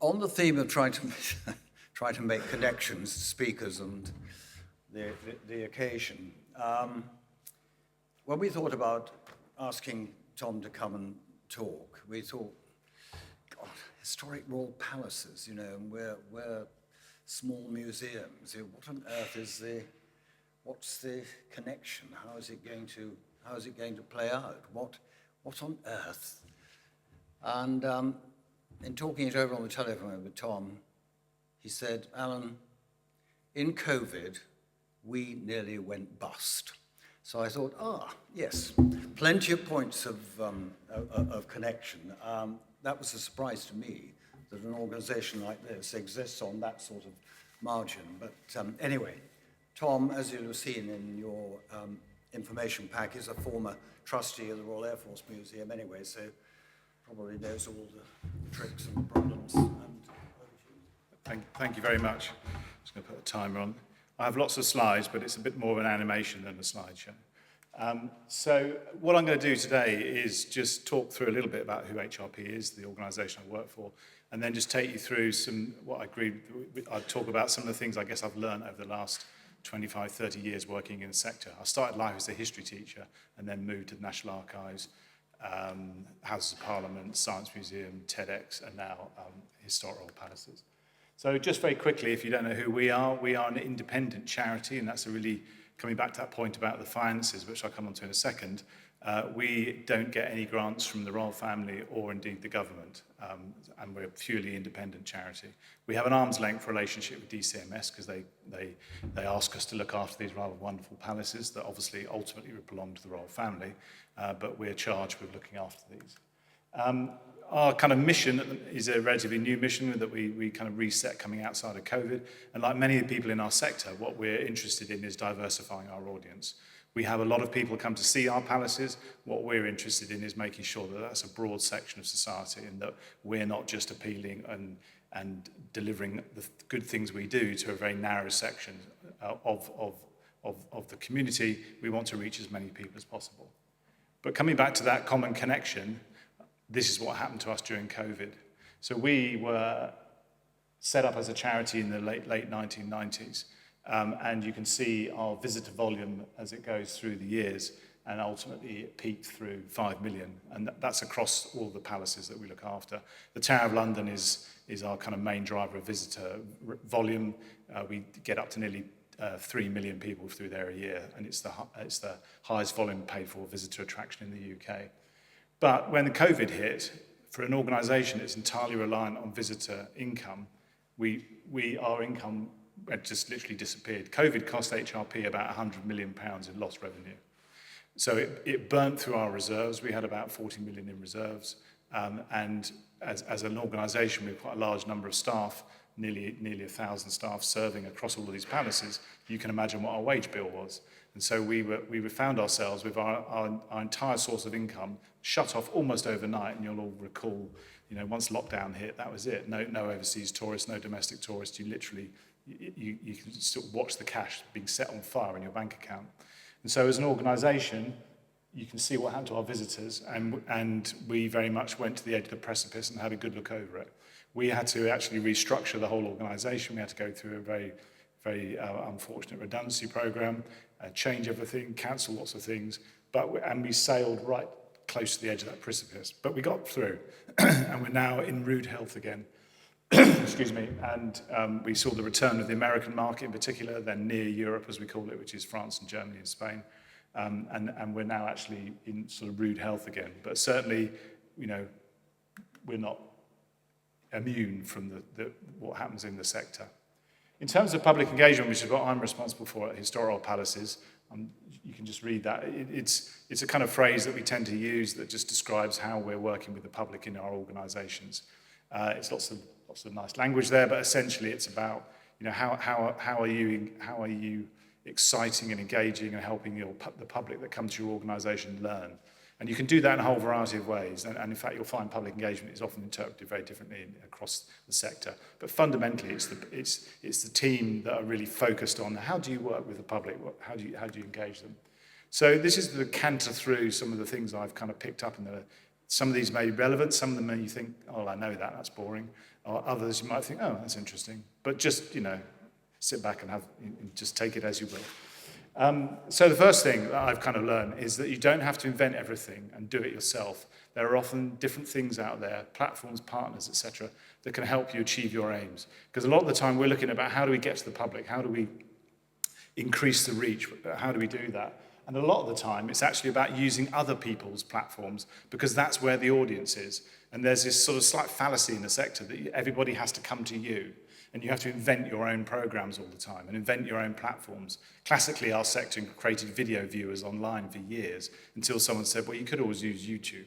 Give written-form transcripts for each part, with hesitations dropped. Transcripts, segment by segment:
On the theme of trying to try to make connections, speakers, and the occasion, when we thought about asking Tom to come and talk, we thought, God, historic royal palaces, you know, and we're small museums. What on earth is what's the connection? How is it going to play out? What on earth? And in talking it over on the telephone with Tom, he said, Alan, in COVID, we nearly went bust. So I thought, yes, plenty of points of connection. That was a surprise to me that an organization like this exists on that sort of margin. But anyway, Tom, as you'll have seen in your information pack, is a former trustee of the Royal Air Force Museum anyway, so probably knows all the tricks and the problems. Thank you very much. I'm just going to put a timer on. I have lots of slides, but it's a bit more of an animation than a slideshow. So what I'm going to do today is just talk through a little bit about who HRP is, the organisation I work for, and then just take you through I'll talk about some of the things I guess I've learned over the last 25, 30 years working in the sector. I started life as a history teacher and then moved to the National Archives, Houses of Parliament, Science Museum, TEDx, and now Historical Palaces. So just very quickly, if you don't know who we are an independent charity, and that's a really, coming back to that point about the finances, which I'll come on to in a second, we don't get any grants from the royal family or indeed the government, and we're a purely independent charity. We have an arm's length relationship with DCMS because they ask us to look after these rather wonderful palaces that obviously ultimately belong to the royal family, but we're charged with looking after these. Our kind of mission is a relatively new mission that we kind of reset coming outside of COVID. And like many people in our sector, what we're interested in is diversifying our audience. We have a lot of people come to see our palaces. What we're interested in is making sure that that's a broad section of society and that we're not just appealing and delivering the good things we do to a very narrow section of the community. We want to reach as many people as possible. But coming back to that common connection, this is what happened to us during COVID. So we were set up as a charity in the late 1990s, and you can see our visitor volume as it goes through the years, and ultimately it peaked through 5 million, and that's across all the palaces that we look after. The Tower of London is our kind of main driver of visitor volume. We get up to nearly 3 million people through there a year, and it's the highest volume paid for visitor attraction in the UK. But when the COVID hit, for an organisation that's entirely reliant on visitor income, our income had just literally disappeared. COVID cost HRP about £100 million in lost revenue. So it burnt through our reserves. We had about 40 million in reserves. And as an organisation with quite a large number of staff, nearly 1,000 staff serving across all of these palaces, you can imagine what our wage bill was. And so we found ourselves with our entire source of income shut off almost overnight. And you'll all recall, you know, once lockdown hit, that was it. No overseas tourists, no domestic tourists. You literally, you can still watch the cash being set on fire in your bank account. And so as an organisation, you can see what happened to our visitors, and we very much went to the edge of the precipice and had a good look over it. We had to actually restructure the whole organisation. We had to go through a very, very unfortunate redundancy programme, change everything, cancel lots of things, and we sailed right close to the edge of that precipice. But we got through, and we're now in rude health again. Excuse me. And we saw the return of the American market in particular, then near Europe, as we call it, which is France and Germany and Spain. And we're now actually in sort of rude health again. But certainly, you know, we're not immune from what happens in the sector. In terms of public engagement, which is what I'm responsible for at Historical Palaces, you can just read that. It's a kind of phrase that we tend to use that just describes how we're working with the public in our organisations. It's lots of nice language there, but essentially it's about, you know, how are you exciting and engaging and helping the public that come to your organisation learn. And you can do that in a whole variety of ways. And in fact, you'll find public engagement is often interpreted very differently across the sector. But fundamentally, it's the team that are really focused on how do you work with the public, how do you engage them. So this is the canter through some of the things I've kind of picked up Some of these may be relevant, some of them may you think, oh, I know that, that's boring. Or others you might think, oh, that's interesting. But just, sit back and just take it as you will. So the first thing that I've kind of learned is that you don't have to invent everything and do it yourself. There are often different things out there, platforms, partners, etc., that can help you achieve your aims. Because a lot of the time we're looking about how do we get to the public, how do we increase the reach, how do we do that? And a lot of the time it's actually about using other people's platforms because that's where the audience is. And there's this sort of slight fallacy in the sector that everybody has to come to you and you have to invent your own programs all the time and invent your own platforms. Classically, our sector created video viewers online for years until someone said, well, you could always use YouTube.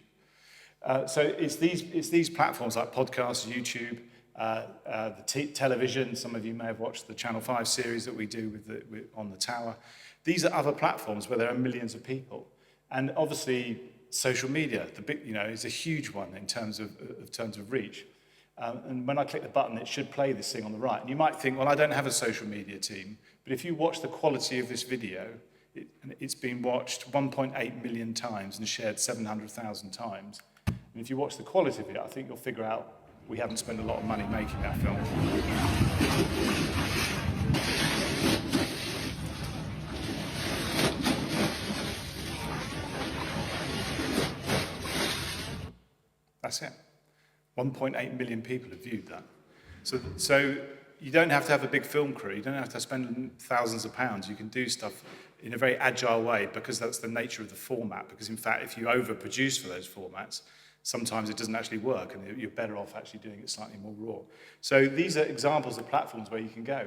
So it's these platforms like podcasts, YouTube, the television. Some of you may have watched the Channel 5 series that we do on the Tower. These are other platforms where there are millions of people. And obviously, social media, is a huge one in terms of reach. And when I click the button, it should play this thing on the right. And you might think, well, I don't have a social media team. But if you watch the quality of this video, it's been watched 1.8 million times and shared 700,000 times. And if you watch the quality of it, I think you'll figure out we haven't spent a lot of money making that film. That's it. 1.8 million people have viewed that. So you don't have to have a big film crew. You don't have to spend thousands of pounds. You can do stuff in a very agile way because that's the nature of the format. Because in fact, if you overproduce for those formats, sometimes it doesn't actually work and you're better off actually doing it slightly more raw. So these are examples of platforms where you can go.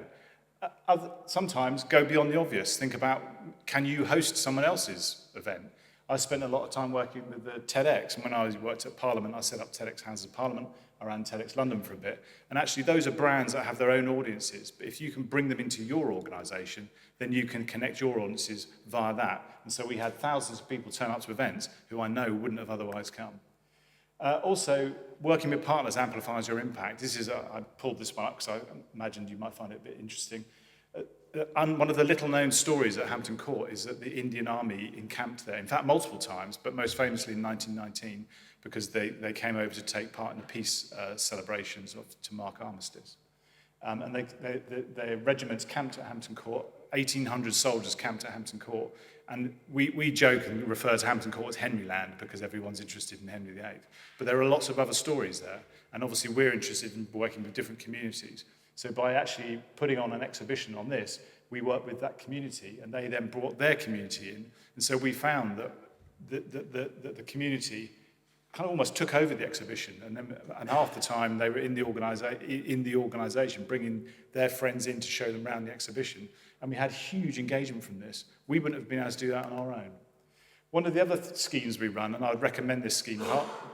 Sometimes go beyond the obvious. Think about, can you host someone else's event? I spent a lot of time working with the TEDx, and when I worked at Parliament, I set up TEDx Houses of Parliament. I ran TEDx London for a bit. And actually, those are brands that have their own audiences. But if you can bring them into your organisation, then you can connect your audiences via that. And so we had thousands of people turn up to events who I know wouldn't have otherwise come. Also, working with partners amplifies your impact. I pulled this one up because I imagined you might find it a bit interesting. One of the little-known stories at Hampton Court is that the Indian Army encamped there, in fact, multiple times, but most famously in 1919, because they came over to take part in the peace celebrations to mark armistice. And their regiments camped at Hampton Court. 1,800 soldiers camped at Hampton Court. And we joke and refer to Hampton Court as Henryland because everyone's interested in Henry VIII. But there are lots of other stories there. And obviously we're interested in working with different communities. So by actually putting on an exhibition on this, we worked with that community and they then brought their community in. And so we found that the community kind of almost took over the exhibition. And half the time they were in the organisation, bringing their friends in to show them around the exhibition. And we had huge engagement from this. We wouldn't have been able to do that on our own. One of the other schemes we run, and I would recommend this scheme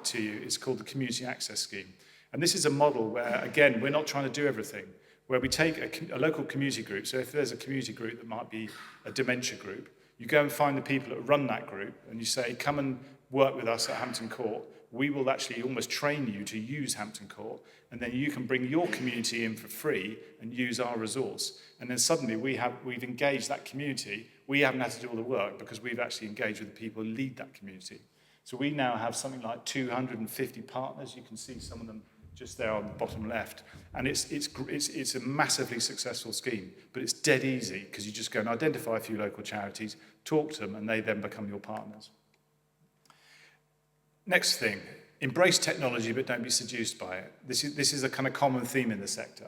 to you, is called the Community Access Scheme. And this is a model where, again, we're not trying to do everything, where we take a local community group. So if there's a community group that might be a dementia group, you go and find the people that run that group and you say, come and work with us at Hampton Court. We will actually almost train you to use Hampton Court, and then you can bring your community in for free and use our resource. And then suddenly we've engaged that community. We haven't had to do all the work because we've actually engaged with the people who lead that community. So we now have something like 250 partners. You can see some of them just there on the bottom left. And it's a massively successful scheme, but it's dead easy because you just go and identify a few local charities, talk to them, and they then become your partners. Next thing, embrace technology, but don't be seduced by it. This is a kind of common theme in the sector,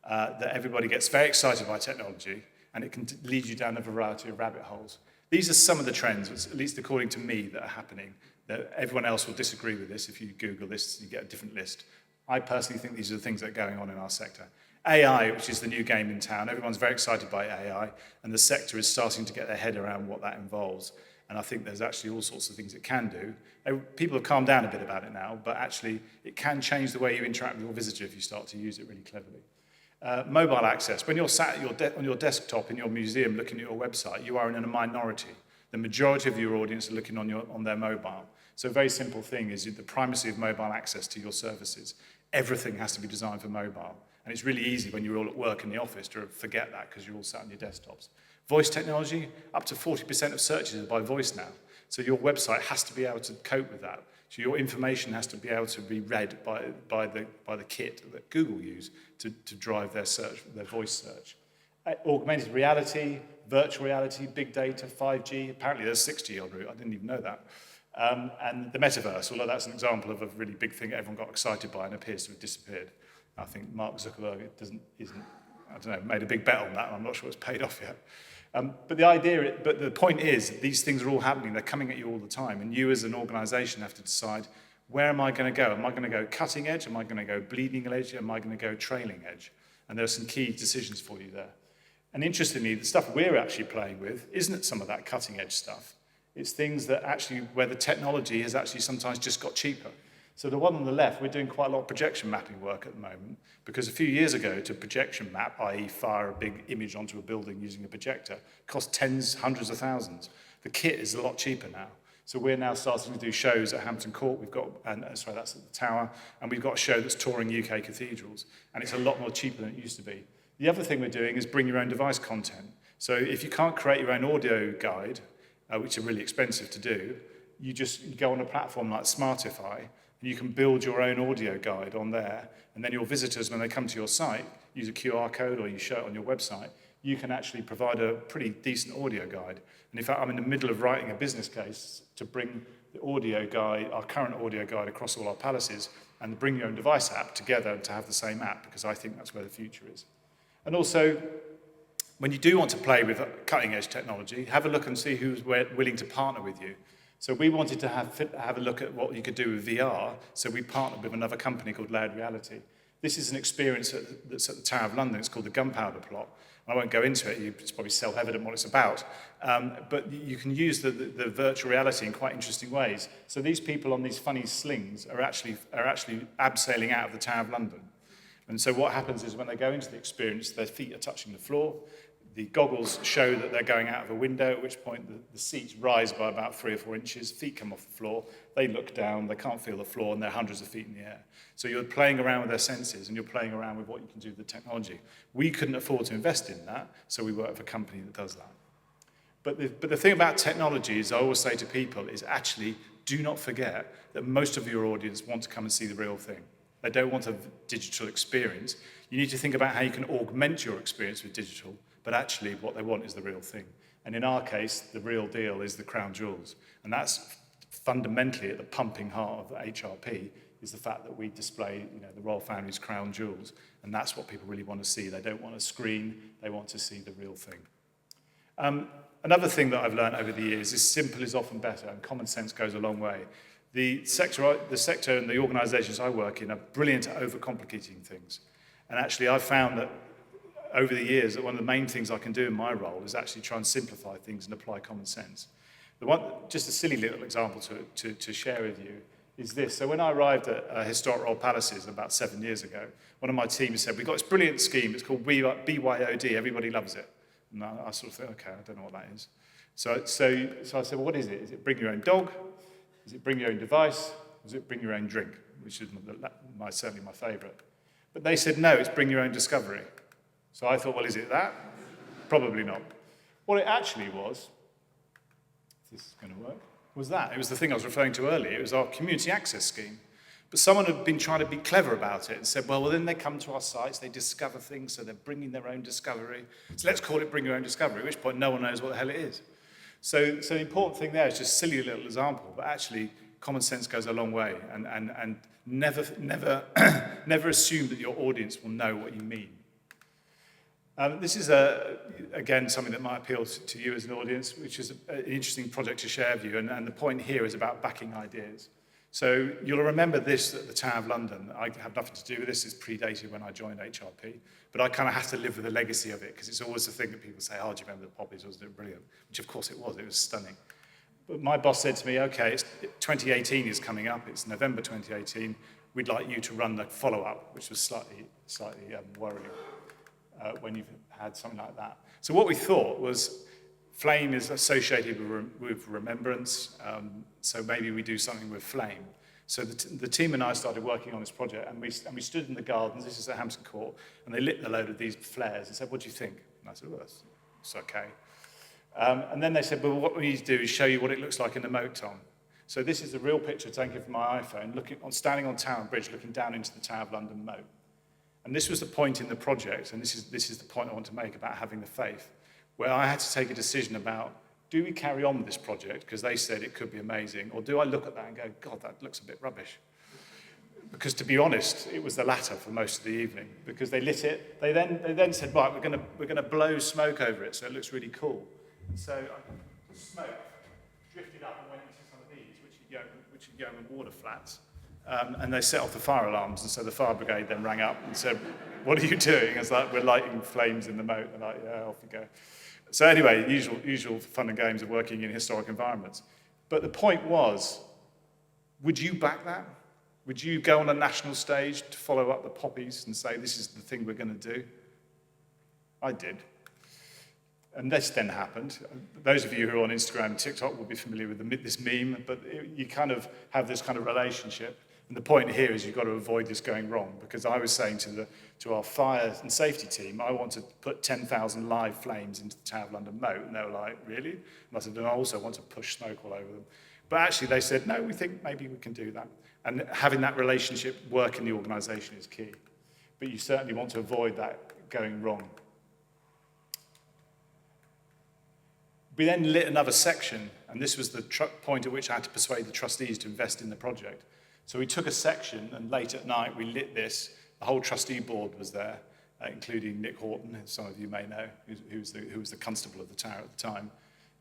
that everybody gets very excited by technology, and it can lead you down a variety of rabbit holes. These are some of the trends, at least according to me, that are happening. That everyone else will disagree with this. If you Google this, you get a different list. I personally think these are the things that are going on in our sector. AI, which is the new game in town, everyone's very excited by AI, and the sector is starting to get their head around what that involves. And I think there's actually all sorts of things it can do. People have calmed down a bit about it now, but actually it can change the way you interact with your visitor if you start to use it really cleverly. Mobile access. When you're sat at on your desktop in your museum looking at your website, you are in a minority. The majority of your audience are looking on their mobile. So a very simple thing is the primacy of mobile access to your services. Everything has to be designed for mobile. And it's really easy when you're all at work in the office to forget that because you're all sat on your desktops. Voice technology, up to 40% of searches are by voice now. So your website has to be able to cope with that. So your information has to be able to be read by the kit that Google use to drive their search, their voice search. Augmented reality, virtual reality, big data, 5G. Apparently there's 6G en route. I didn't even know that. And the metaverse, although that's an example of a really big thing everyone got excited by and appears to have disappeared. I think Mark Zuckerberg made a big bet on that, and I'm not sure it's paid off yet. But the point is, these things are all happening. They're coming at you all the time, and you as an organisation have to decide, where am I going to go? Am I going to go cutting edge? Am I going to go bleeding edge? Am I going to go trailing edge? And there are some key decisions for you there. And interestingly, the stuff we're actually playing with isn't some of that cutting edge stuff. It's things that actually, where the technology has actually sometimes just got cheaper. So the one on the left, we're doing quite a lot of projection mapping work at the moment, because a few years ago, to projection map, i.e. fire a big image onto a building using a projector, cost tens, hundreds of thousands. The kit is a lot cheaper now. So we're now starting to do shows at Hampton Court. That's at the Tower, and we've got a show that's touring UK cathedrals, and it's a lot more cheaper than it used to be. The other thing we're doing is bring your own device content. So if you can't create your own audio guide, which are really expensive to do, you go on a platform like Smartify, and you can build your own audio guide on there, and then your visitors, when they come to your site, use a QR code or you show it on your website, you can actually provide a pretty decent audio guide. And in fact, I'm in the middle of writing a business case to bring the audio guide, our current audio guide, across all our palaces, and the Bring Your Own Device app together to have the same app, because I think that's where the future is. And also, when you do want to play with cutting-edge technology, have a look and see who's willing to partner with you. So we wanted to have a look at what you could do with VR, so we partnered with another company called Layered Reality. This is an experience that's at the Tower of London. It's called the Gunpowder Plot. I won't go into it. It's probably self-evident what it's about. But you can use the virtual reality in quite interesting ways. So these people on these funny slings are actually abseiling out of the Tower of London. And so what happens is when they go into the experience, their feet are touching the floor. The goggles show that they're going out of a window, at which point the seats rise by about 3 or 4 inches, feet come off the floor, they look down, they can't feel the floor, and they're hundreds of feet in the air. So you're playing around with their senses, and you're playing around with what you can do with the technology. We couldn't afford to invest in that, so we work with a company that does that. But the thing about technology is, I always say to people, is actually do not forget that most of your audience want to come and see the real thing. They don't want a digital experience. You need to think about how you can augment your experience with digital, but actually what they want is the real thing. And in our case, the real deal is the crown jewels. And that's fundamentally at the pumping heart of HRP, is the fact that we display, the royal family's crown jewels. And that's what people really want to see. They don't want a screen, they want to see the real thing. Another thing that I've learned over the years is simple is often better, and common sense goes a long way. The sector and the organisations I work in are brilliant at overcomplicating things. And actually I've found that over the years that one of the main things I can do in my role is actually try and simplify things and apply common sense. Just a silly little example to share with you is this. So when I arrived at Historic Royal Palaces about 7 years ago, one of my team said, we've got this brilliant scheme, it's called BYOD, everybody loves it. And I sort of thought, okay, I don't know what that is. So I said, well, what is it? Is it bring your own dog? Is it bring your own device? Or is it bring your own drink? Which is certainly my favourite. But they said, no, it's bring your own discovery. So I thought, well, is it that? Probably not. What it actually was, if this is going to work, was that. It was the thing I was referring to earlier. It was our community access scheme. But someone had been trying to be clever about it and said, well, then they come to our sites, they discover things, so they're bringing their own discovery. So let's call it Bring Your Own Discovery, at which point no one knows what the hell it is. So the important thing there is just a silly little example, but actually common sense goes a long way, and never assume that your audience will know what you mean. This is, again, something that might appeal to you as an audience, which is an interesting project to share with you, and the point here is about backing ideas. So you'll remember this at the Tower of London. I have nothing to do with this. It's predated when I joined HRP. But I kind of have to live with the legacy of it, because it's always the thing that people say, oh, do you remember the poppies? Wasn't it brilliant? Which, of course, it was. It was stunning. But my boss said to me, OK, 2018 is coming up. It's November 2018. We'd like you to run the follow-up, which was slightly worrying when you've had something like that. So what we thought was, flame is associated with remembrance, so maybe we do something with flame. So the team and I started working on this project, and we stood in the gardens, this is at Hampton Court, and they lit a load of these flares and said, what do you think? And I said, well, it's okay. And then they said, well, what we need to do is show you what it looks like in the moat, Tom. So this is a real picture taken from my iPhone, standing on Tower Bridge, looking down into the Tower of London moat. And this was the point in the project, and this is the point I want to make about having the faith, where I had to take a decision about, do we carry on with this project, because they said it could be amazing, or do I look at that and go, God, that looks a bit rubbish? Because to be honest, it was the latter for most of the evening, because they lit it. They then said, right, we're going to blow smoke over it so it looks really cool. And so the smoke drifted up and went into some of these, which are Yeoman water flats. And they set off the fire alarms, and so the fire brigade then rang up and said, what are you doing? It's like, we're lighting flames in the moat. They're like, yeah, off you go. So anyway, usual fun and games of working in historic environments. But the point was, would you back that? Would you go on a national stage to follow up the poppies and say, this is the thing we're going to do? I did. And this then happened. Those of you who are on Instagram and TikTok will be familiar with this meme, but you kind of have this kind of relationship. And the point here is you've got to avoid this going wrong, because I was saying to our fire and safety team, I want to put 10,000 live flames into the Tower of London moat. And they were like, really? And I said, and I also want to push smoke all over them. But actually they said, no, we think maybe we can do that. And having that relationship work in the organisation is key. But you certainly want to avoid that going wrong. We then lit another section, and this was the point at which I had to persuade the trustees to invest in the project. So we took a section, and late at night we lit this. The whole trustee board was there, including Nick Horton, who some of you may know, who was the constable of the tower at the time.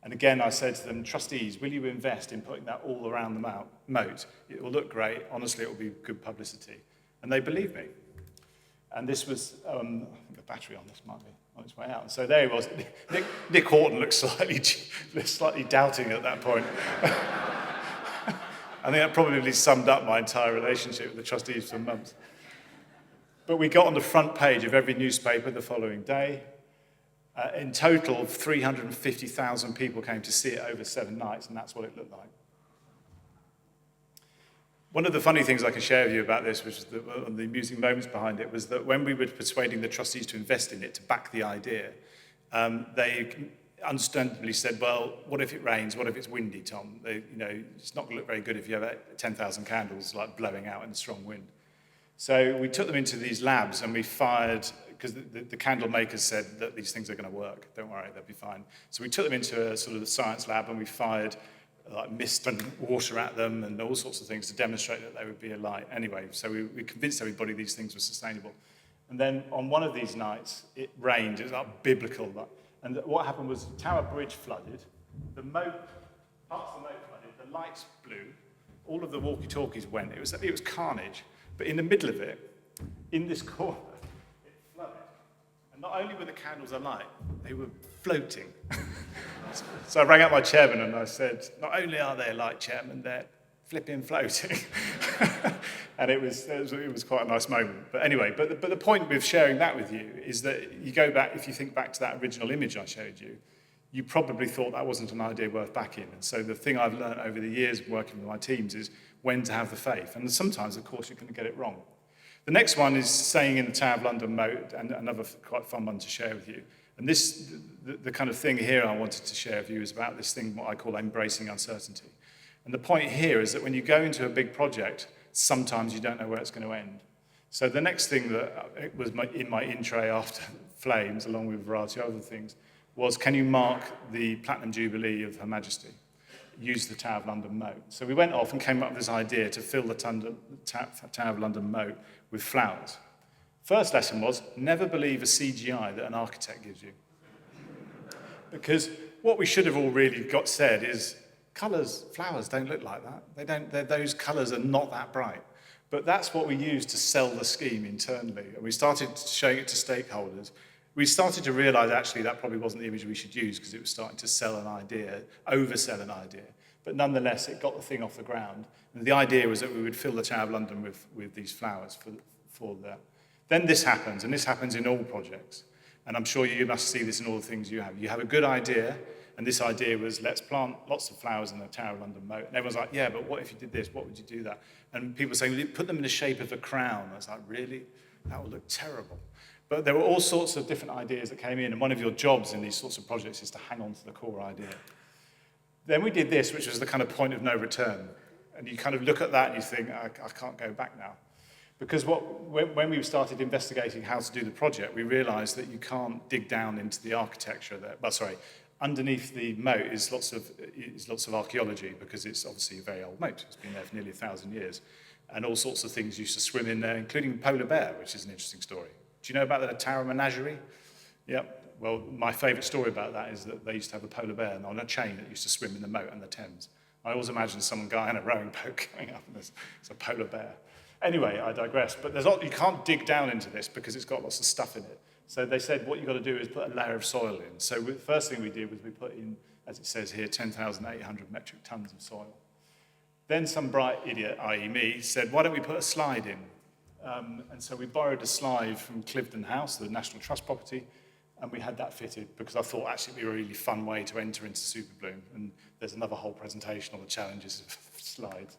And again, I said to them, trustees, will you invest in putting that all around the moat? It will look great. Honestly, it will be good publicity. And they believed me. And this was, the battery on this might be on its way out. And so there he was. Nick Horton looked slightly doubting at that point. I think that probably summed up my entire relationship with the trustees for months. But we got on the front page of every newspaper the following day. In total, 350,000 people came to see it over 7 nights, and that's what it looked like. One of the funny things I can share with you about this, which is one of the amusing moments behind it, was that when we were persuading the trustees to invest in it, to back the idea, they understandably said, well, what if it rains? What if it's windy, Tom? It's not going to look very good if you have 10,000 candles like blowing out in a strong wind. So we took them into these labs and we fired, because the candle makers said that these things are going to work. Don't worry, they'll be fine. So we took them into a sort of the science lab and we fired like mist and water at them and all sorts of things to demonstrate that they would be alight. Anyway, so we convinced everybody these things were sustainable. And then on one of these nights, it rained. It was like biblical. And what happened was Tower Bridge flooded, the moat, parts of the moat flooded, the lights blew, all of the walkie-talkies went. It was carnage. But in the middle of it, in this corner, it flooded. And not only were the candles alight, they were floating. So I rang up my chairman and I said, not only are they alight, chairman, they're flipping floating. And it was quite a nice moment. But anyway, but the point with sharing that with you is that you go back, if you think back to that original image I showed you, you probably thought that wasn't an idea worth backing. And so the thing I've learned over the years working with my teams is when to have the faith. And sometimes, of course, you're going to get it wrong. The next one is saying in the Tower of London moat, and another quite fun one to share with you. And this, the kind of thing here I wanted to share with you is about this thing, what I call embracing uncertainty. And the point here is that when you go into a big project, sometimes you don't know where it's going to end. So the next thing that was in my in tray after Flames, along with a variety of other things, was can you mark the Platinum Jubilee of Her Majesty? Use the Tower of London moat. So we went off and came up with this idea to fill the Tower of London moat with flowers. First lesson was never believe a CGI that an architect gives you. Because what we should have all really got said is colours, flowers don't look like that. Those colours are not that bright. But that's what we used to sell the scheme internally. And we started showing it to stakeholders. We started to realise actually that probably wasn't the image we should use because it was starting to sell an idea, oversell an idea. But nonetheless, it got the thing off the ground. And the idea was that we would fill the Tower of London with these flowers for that. Then this happens, and this happens in all projects. And I'm sure you must see this in all the things you have. You have a good idea, and this idea was let's plant lots of flowers in the Tower of London moat. And everyone's like, yeah, but what if you did this? What would you do that? And people saying, well, put them in the shape of a crown. I was like, really? That would look terrible. But there were all sorts of different ideas that came in, and one of your jobs in these sorts of projects is to hang on to the core idea. Then we did this, which was the kind of point of no return. And you kind of look at that and you think, I can't go back now. Because when we started investigating how to do the project, we realized that you can't dig down into the architecture there. Well, sorry, underneath the moat is lots of archaeology, because it's obviously a very old moat. It's been there for nearly 1,000 years. And all sorts of things used to swim in there, including polar bear, which is an interesting story. Do you know about the Tower Menagerie? Yep. Well, my favourite story about that is that they used to have a polar bear on a chain that used to swim in the moat and the Thames. I always imagine some guy in a rowing boat going up, and it's a polar bear. Anyway, I digress. But you can't dig down into this because it's got lots of stuff in it. So they said what you've got to do is put a layer of soil in. So the first thing we did was we put in, as it says here, 10,800 metric tons of soil. Then some bright idiot, i.e. me, said, why don't we put a slide in? And so we borrowed a slide from Cliveden House, the National Trust property, and we had that fitted because I thought actually it'd be a really fun way to enter into Superbloom. And there's another whole presentation on the challenges of slides.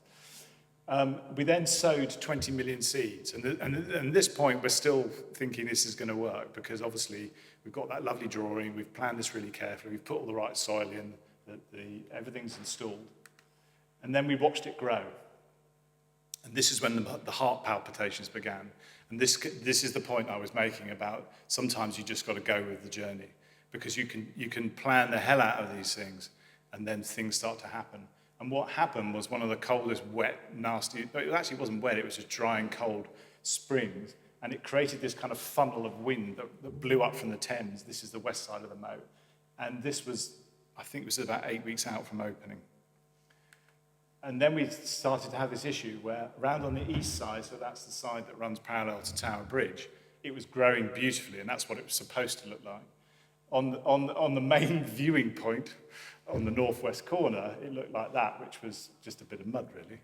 We then sowed 20 million seeds. And at this point, we're still thinking this is going to work because obviously we've got that lovely drawing, we've planned this really carefully, we've put all the right soil in, everything's installed. And then we watched it grow. And this is when the heart palpitations began. And this is the point I was making about sometimes you just got to go with the journey, because you can plan the hell out of these things and then things start to happen. And what happened was one of the coldest, wet, nasty, but it actually wasn't wet, it was just dry and cold springs. And it created this kind of funnel of wind that blew up from the Thames. This is the west side of the moat. And this was, I think it was about 8 weeks out from opening. And then we started to have this issue where around on the east side, so that's the side that runs parallel to Tower Bridge, it was growing beautifully, and that's what it was supposed to look like. On the main viewing point, on the northwest corner, it looked like that, which was just a bit of mud, really.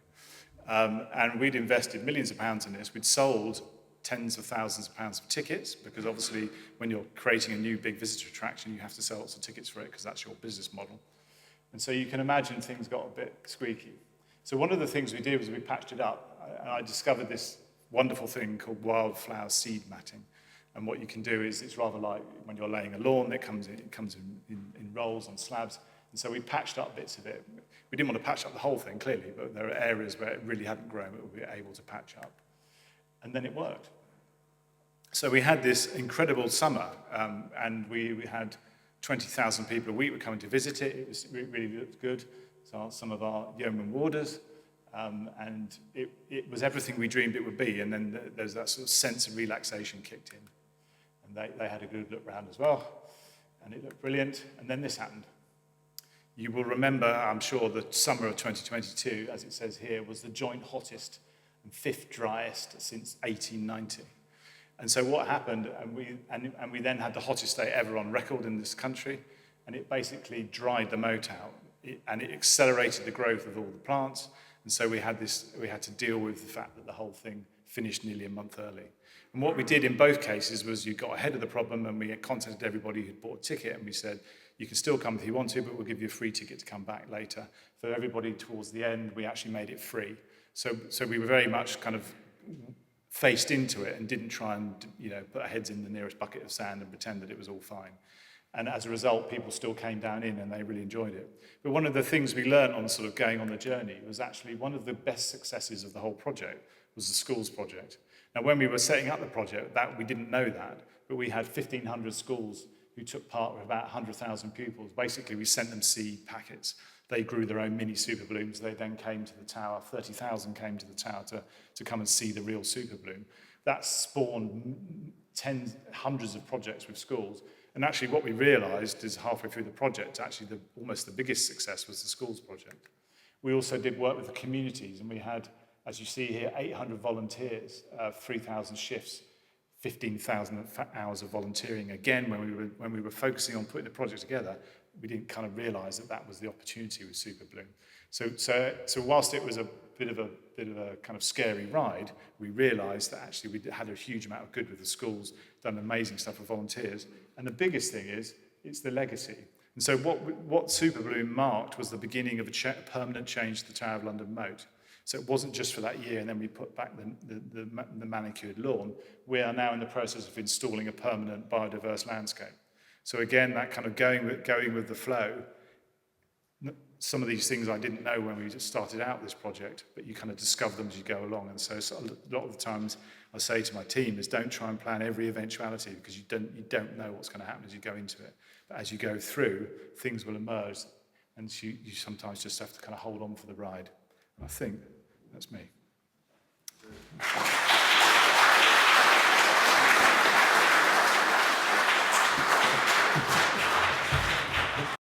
And we'd invested millions of pounds in this. We'd sold tens of thousands of pounds of tickets, because obviously when you're creating a new big visitor attraction, you have to sell lots of tickets for it, because that's your business model. And so you can imagine things got a bit squeaky. So one of the things we did was we patched it up, and I discovered this wonderful thing called wildflower seed matting. And what you can do is, it's rather like when you're laying a lawn, it comes in rolls on slabs. And so we patched up bits of it. We didn't want to patch up the whole thing, clearly, but there are areas where it really hadn't grown that we were able to patch up. And then it worked. So we had this incredible summer, and we had 20,000 people a week were coming to visit it. It was really looked good. So some of our yeoman warders, and it was everything we dreamed it would be. And then there's that sort of sense of relaxation kicked in. And they had a good look round as well, and it looked brilliant. And then this happened. You will remember, I'm sure, the summer of 2022, as it says here, was the joint hottest and fifth driest since 1890. And so what happened, and we then had the hottest day ever on record in this country, and it basically dried the moat out, and it accelerated the growth of all the plants. And so we had to deal with the fact that the whole thing finished nearly a month early. And what we did in both cases was you got ahead of the problem, and we contacted everybody who'd bought a ticket, and we said, you can still come if you want to, but we'll give you a free ticket to come back later. For everybody towards the end, we actually made it free. So we were very much kind of faced into it and didn't try and put our heads in the nearest bucket of sand and pretend that it was all fine. And as a result, people still came down in and they really enjoyed it. But one of the things we learned on sort of going on the journey was actually one of the best successes of the whole project was the schools project. Now, when we were setting up the project, we didn't know that, but we had 1,500 schools who took part with about 100,000 pupils. Basically, we sent them seed packets. They grew their own mini Superblooms. They then came to the tower. 30,000 came to the tower to come and see the real Superbloom. That spawned hundreds of projects with schools. And actually what we realized is halfway through the project, actually almost the biggest success was the schools project. We also did work with the communities, and we had, as you see here, 800 volunteers, 3,000 shifts, 15,000 hours of volunteering. Again, when we were focusing on putting the project together, we didn't kind of realize that was the opportunity with Superbloom. So whilst it was a bit of a kind of scary ride, we realized that actually we had a huge amount of good with the schools, done amazing stuff with volunteers. And the biggest thing is, it's the legacy. And so what Superbloom marked was the beginning of a permanent change to the Tower of London moat. So it wasn't just for that year, and then we put back the manicured lawn. We are now in the process of installing a permanent biodiverse landscape. So again, that kind of going with the flow. some of these things I didn't know when we just started out this project, but you kind of discover them as you go along. And so a lot of the times I say to my team is don't try and plan every eventuality, because you don't know what's going to happen as you go into it. But as you go through, things will emerge, and you sometimes just have to kind of hold on for the ride. And I think that's me.